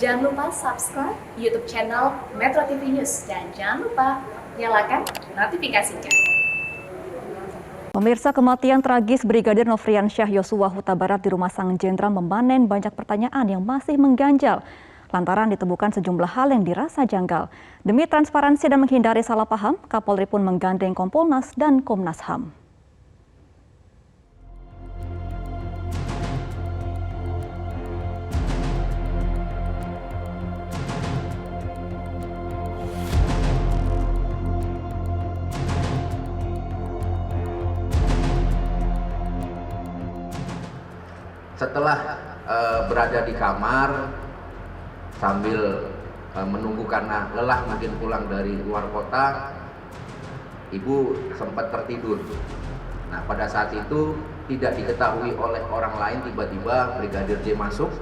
Jangan lupa subscribe YouTube channel Metro TV News dan jangan lupa nyalakan notifikasinya. Pemirsa, kematian tragis Brigadir Nofriansyah Yosua Huta Barat di Rumah Sang Jenderal memanen banyak pertanyaan yang masih mengganjal lantaran ditemukan sejumlah hal yang dirasa janggal. Demi transparansi dan menghindari salah paham, Kapolri pun menggandeng Kompolnas dan Komnas HAM. Setelah berada di kamar sambil menunggu karena lelah mungkin pulang dari luar kota, ibu sempat tertidur. Nah, pada saat itu tidak diketahui oleh orang lain, tiba-tiba Brigadir J masuk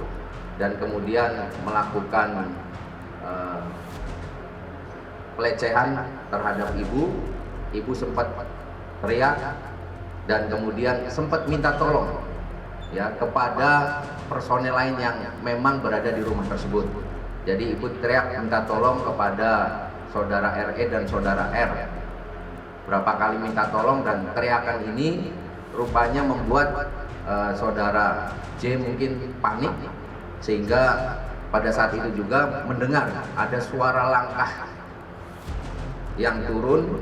dan kemudian melakukan pelecehan terhadap ibu. Ibu sempat teriak dan kemudian sempat minta tolong ya kepada personel lain yang memang berada di rumah tersebut. Jadi ibu teriak minta tolong kepada saudara RE dan saudara R. Berapa kali minta tolong dan teriakan ini rupanya membuat saudara J mungkin panik, sehingga pada saat itu juga mendengar ada suara langkah yang turun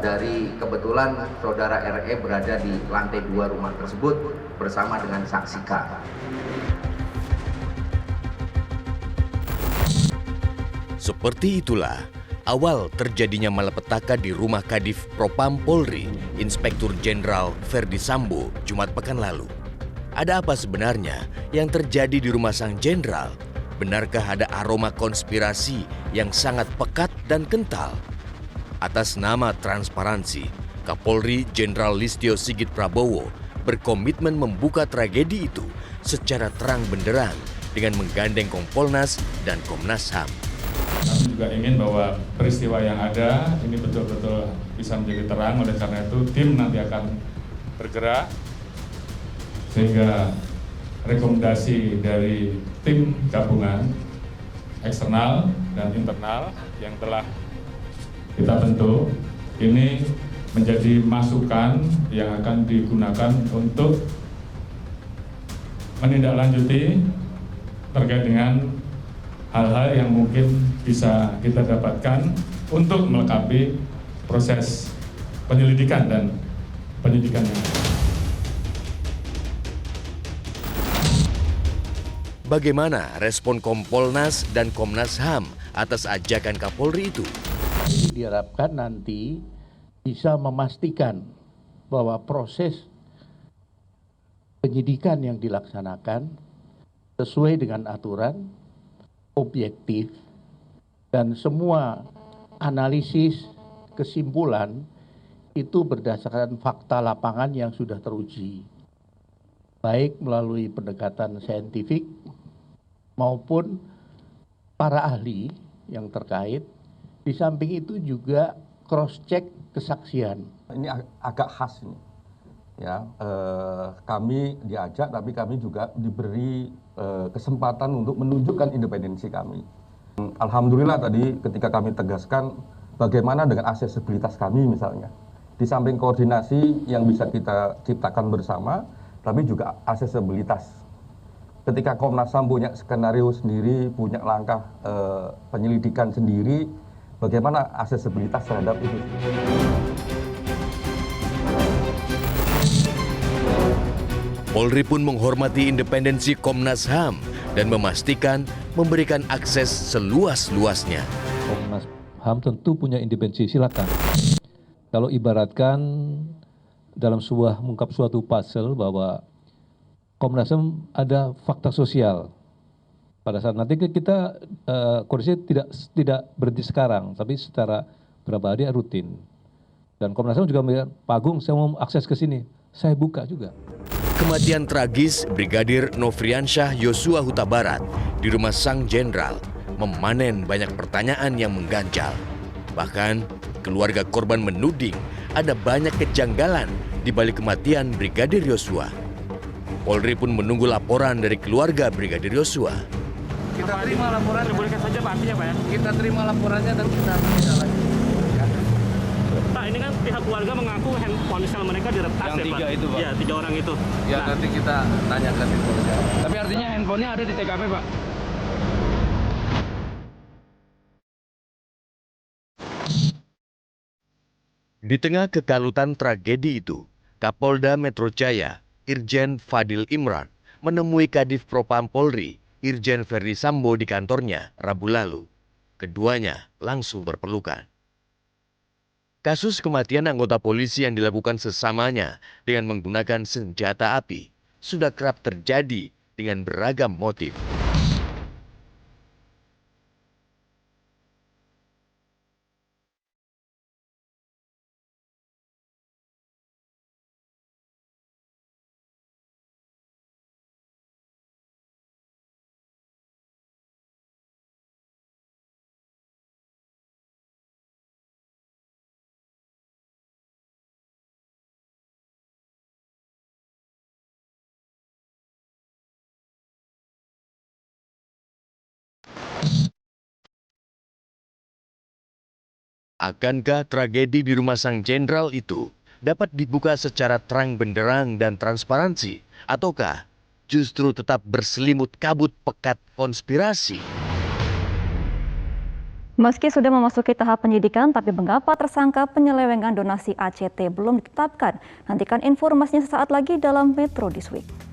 dari kebetulan saudara RE berada di lantai 2 rumah tersebut bersama dengan saksi K. Seperti itulah awal terjadinya malapetaka di rumah Kadif Propam Polri, Inspektur Jenderal Ferdi Sambo, Jumat pekan lalu. Ada apa sebenarnya yang terjadi di rumah Sang Jenderal? Benarkah ada aroma konspirasi yang sangat pekat dan kental? Atas nama transparansi, Kapolri Jenderal Listio Sigit Prabowo berkomitmen membuka tragedi itu secara terang benderang dengan menggandeng Kompolnas dan Komnas HAM. Kami juga ingin bahwa peristiwa yang ada ini betul-betul bisa menjadi terang, oleh karena itu tim nanti akan bergerak sehingga rekomendasi dari tim gabungan eksternal dan internal yang telah kita bentuk ini menjadi masukan yang akan digunakan untuk menindaklanjuti terkait dengan hal-hal yang mungkin bisa kita dapatkan untuk melengkapi proses penyelidikan dan penyidikan yang ada. Bagaimana respon Kompolnas dan Komnas HAM atas ajakan Kapolri itu? Diharapkan nanti bisa memastikan bahwa proses penyidikan yang dilaksanakan sesuai dengan aturan, objektif, dan semua analisis kesimpulan itu berdasarkan fakta lapangan yang sudah teruji, baik melalui pendekatan saintifik maupun para ahli yang terkait. Di samping itu juga cross-check kesaksian. Ini agak khas ini, ya. Kami diajak, tapi kami juga diberi kesempatan untuk menunjukkan independensi kami. Alhamdulillah tadi ketika kami tegaskan bagaimana dengan aksesibilitas kami misalnya. Di samping koordinasi yang bisa kita ciptakan bersama, tapi juga aksesibilitas. Ketika Komnas HAM punya skenario sendiri, punya langkah penyelidikan sendiri, bagaimana aksesibilitas terhadap itu? Polri pun menghormati independensi Komnas HAM dan memastikan memberikan akses seluas-luasnya. Komnas HAM tentu punya independensi, silakan. Kalau ibaratkan dalam mengungkap suatu puzzle bahwa Komnas HAM ada fakta sosial. Pada saat nanti kita koreksi tidak berhenti sekarang, tapi secara berapa hari rutin. Dan Komnas HAM juga melihat, Pak Agung, saya mau akses ke sini, saya buka juga. Kematian tragis Brigadir Nofriansyah Yosua Huta Barat di rumah Sang Jenderal memanen banyak pertanyaan yang mengganjal. Bahkan keluarga korban menuding ada banyak kejanggalan di balik kematian Brigadir Yosua. Polri pun menunggu laporan dari keluarga Brigadir Yosua. Kita terima laporannya. Dibolehkan saja Pak artinya Pak ya? Kita terima laporannya dan kita tindak lanjut. Pak, ini kan pihak keluarga mengaku handphone ponsel mereka diretas Yang ya Pak? tiga itu, Pak. Iya, 3 orang itu. Ya Nah, nanti kita tanyakan itu. tapi artinya handphonenya ada di TKP Pak? Di tengah kekalutan tragedi itu, Kapolda Metro Jaya, Irjen Fadil Imran, menemui Kadif Propam Polri, Irjen Verdi Sambo di kantornya Rabu lalu. Keduanya langsung berpelukan. Kasus kematian anggota polisi yang dilakukan sesamanya dengan menggunakan senjata api sudah kerap terjadi dengan beragam motif. Akankah tragedi di Rumah Sang Jenderal itu dapat dibuka secara terang benderang dan transparansi? Ataukah justru tetap berselimut kabut pekat konspirasi? Meski sudah memasuki tahap penyidikan, tapi mengapa tersangka penyelewengan donasi ACT belum ditetapkan? Nantikan informasinya sesaat lagi dalam Metro This Week.